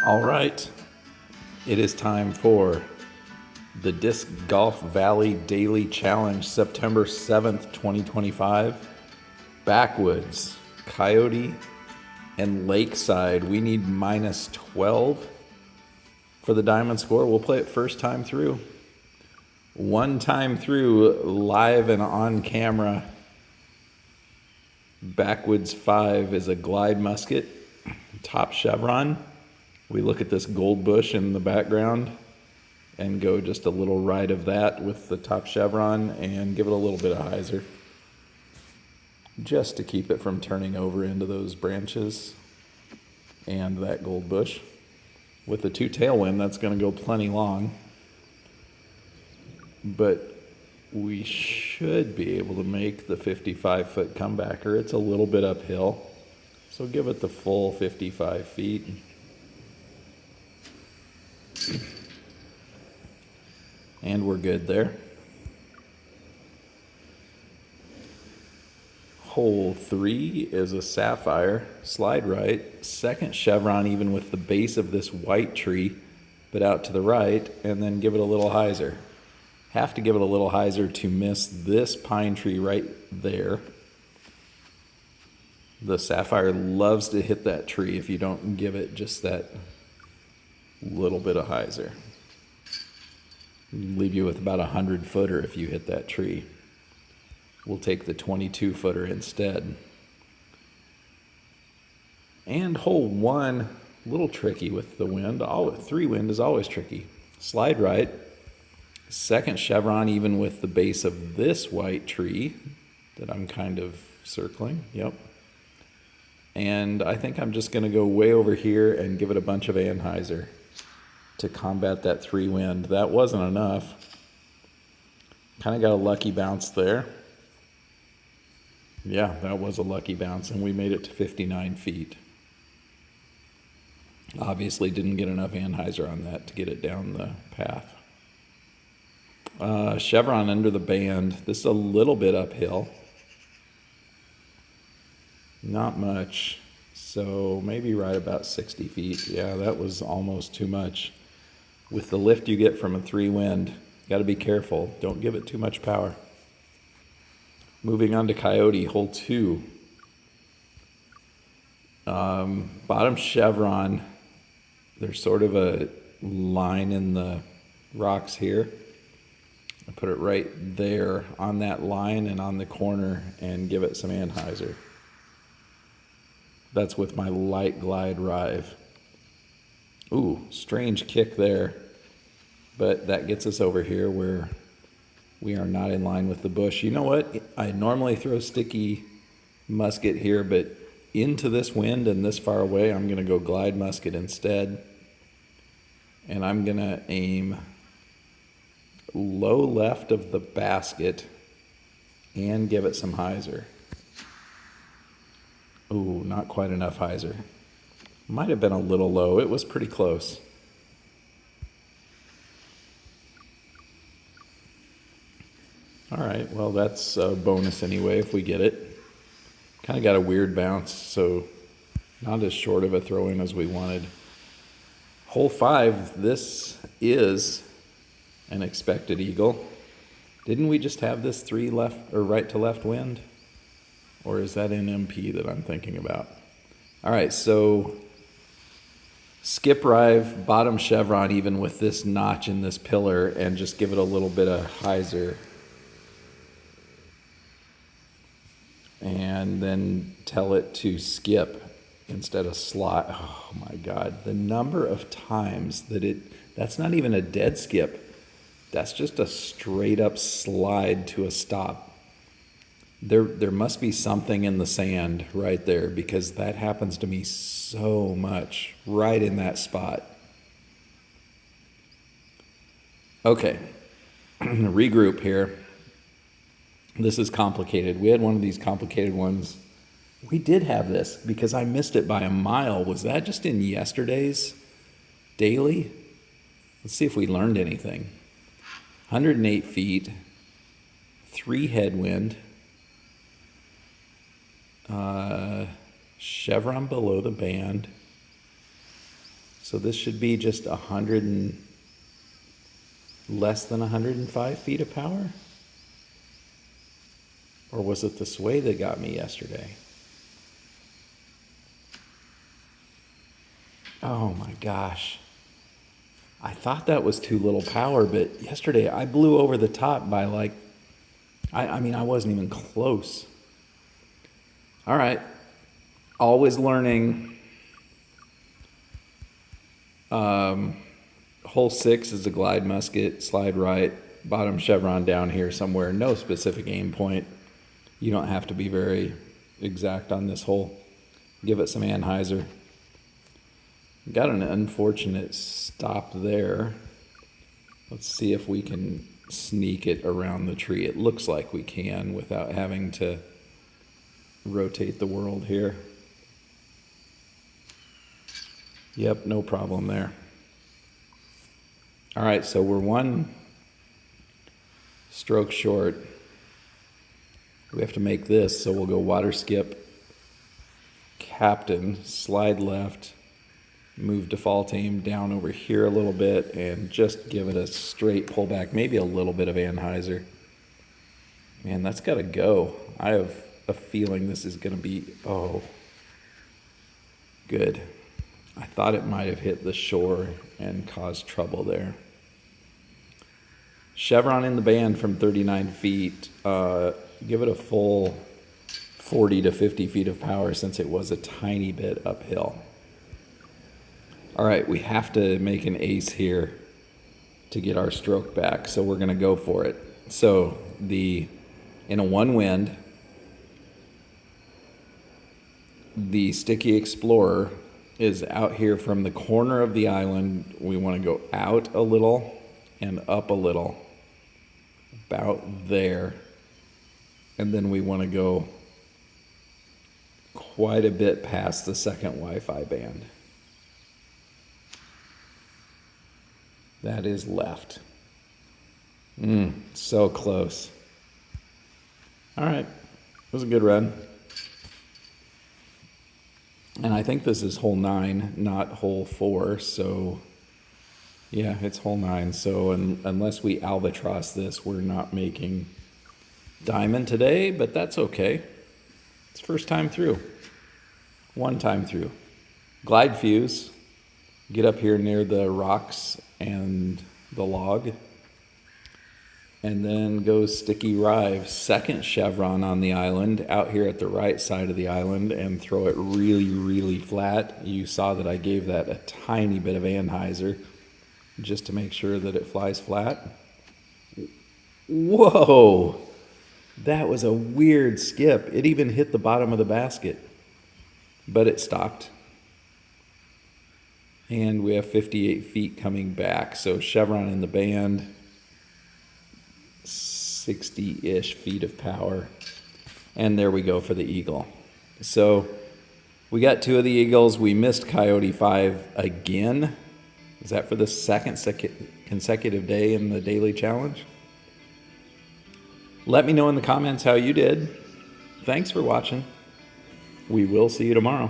All right, it is time for the Disc Golf Valley Daily Challenge, September 7th, 2025. Backwoods, Coyote, and Lakeside. We need minus 12 for the diamond score. We'll play it first time through. One time through, live and on camera. Backwoods 5 is a glide musket, top chevron. We look at this gold bush in the background and go just a little right of that with the top chevron and give it a little bit of hyzer, just to keep it from turning over into those branches and that gold bush. With the two tailwind, that's going to go plenty long, but we should be able to make the 55-foot comebacker. It's a little bit uphill, so give it the full 55 feet. And we're good there. Hole 3 is a sapphire, slide right, second chevron even with the base of this white tree, but out to the right, and then give it a little hyzer. Have to give it a little hyzer to miss this pine tree right there. The sapphire loves to hit that tree if you don't give it just that little bit of hyzer. Leave you with about a 100-footer if you hit that tree. We'll take the 22-footer instead. And hole 1, a little tricky with the wind. 3 wind is always tricky. Slide right, second chevron even with the base of this white tree that I'm kind of circling. Yep. And I think I'm just going to go way over here and give it a bunch of anhyzer to combat that 3 wind. That wasn't enough. Kind of got a lucky bounce there. Yeah, that was a lucky bounce, and we made it to 59 feet. Obviously didn't get enough anhyzer on that to get it down the path. Chevron under the band. This is a little bit uphill. Not much. So maybe right about 60 feet. Yeah, that was almost too much. With the lift you get from a 3 wind, got to be careful. Don't give it too much power. Moving on to Coyote, hole 2. Bottom chevron. There's sort of a line in the rocks here. I put it right there on that line and on the corner and give it some anhyzer. That's with my light glide rive. Ooh, strange kick there, but that gets us over here where we are not in line with the bush. You know what? I normally throw sticky musket here, but into this wind and this far away, I'm going to go glide musket instead. And I'm going to aim low left of the basket and give it some hyzer. Ooh, not quite enough hyzer. Might have been a little low. It was pretty close. All right, well, that's a bonus anyway if we get it. Kind of got a weird bounce, so not as short of a throw-in as we wanted. Hole 5, this is an expected eagle. Didn't we just have this 3 left or right to left wind? Or is that an MP that I'm thinking about? All right, so skip rive, bottom chevron even with this notch in this pillar and just give it a little bit of hyzer. And then tell it to skip instead of slide. Oh my God, the number of times that that's not even a dead skip. That's just a straight up slide to a stop. There must be something in the sand right there because that happens to me so much right in that spot. Okay, regroup here. This is complicated. We had one of these complicated ones. We did have this because I missed it by a mile. Was that just in yesterday's daily? Let's see if we learned anything. 108 feet, 3 headwind, chevron below the band, So this should be just 100 and less than 105 feet of power? Or was it the sway that got me yesterday? Oh my gosh. I thought that was too little power, but yesterday I blew over the top by like, I mean, I wasn't even close. All right. Always learning. Hole 6 is a glide musket, slide right, bottom chevron down here somewhere. No specific aim point. You don't have to be very exact on this hole. Give it some Anheuser. Got an unfortunate stop there. Let's see if we can sneak it around the tree. It looks like we can without having to rotate the world here. Yep, no problem there. All right, so we're 1 stroke short. We have to make this, so we'll go water skip, captain, slide left, move default aim down over here a little bit, and just give it a straight pullback, maybe a little bit of Anheuser. Man, that's got to go. I have a feeling this is going to be, oh, good. I thought it might have hit the shore and caused trouble there. Chevron in the band from 39 feet. Give it a full 40 to 50 feet of power since it was a tiny bit uphill. All right, we have to make an ace here to get our stroke back, so we're going to go for it. So in a 1 wind, the Sticky Explorer is out here from the corner of the island. We want to go out a little and up a little, about there. And then we want to go quite a bit past the second Wi-Fi band. That is left. So close. All right, it was a good run. And I think this is hole 9, not hole 4. So yeah, it's hole 9. So unless we albatross this, we're not making diamond today, but that's okay. It's first time through. 1 time through. Glide fuse. Get up here near the rocks and the log. And then goes Sticky Rive, second chevron on the island, out here at the right side of the island, and throw it really, really flat. You saw that I gave that a tiny bit of Anheuser just to make sure that it flies flat. Whoa! That was a weird skip. It even hit the bottom of the basket, but it stopped. And we have 58 feet coming back, so chevron in the band. 60-ish feet of power. And there we go for the eagle. So we got 2 of the eagles. We missed Coyote 5 again. Is that for the second consecutive day in the daily challenge? Let me know in the comments how you did. Thanks for watching. We will see you tomorrow.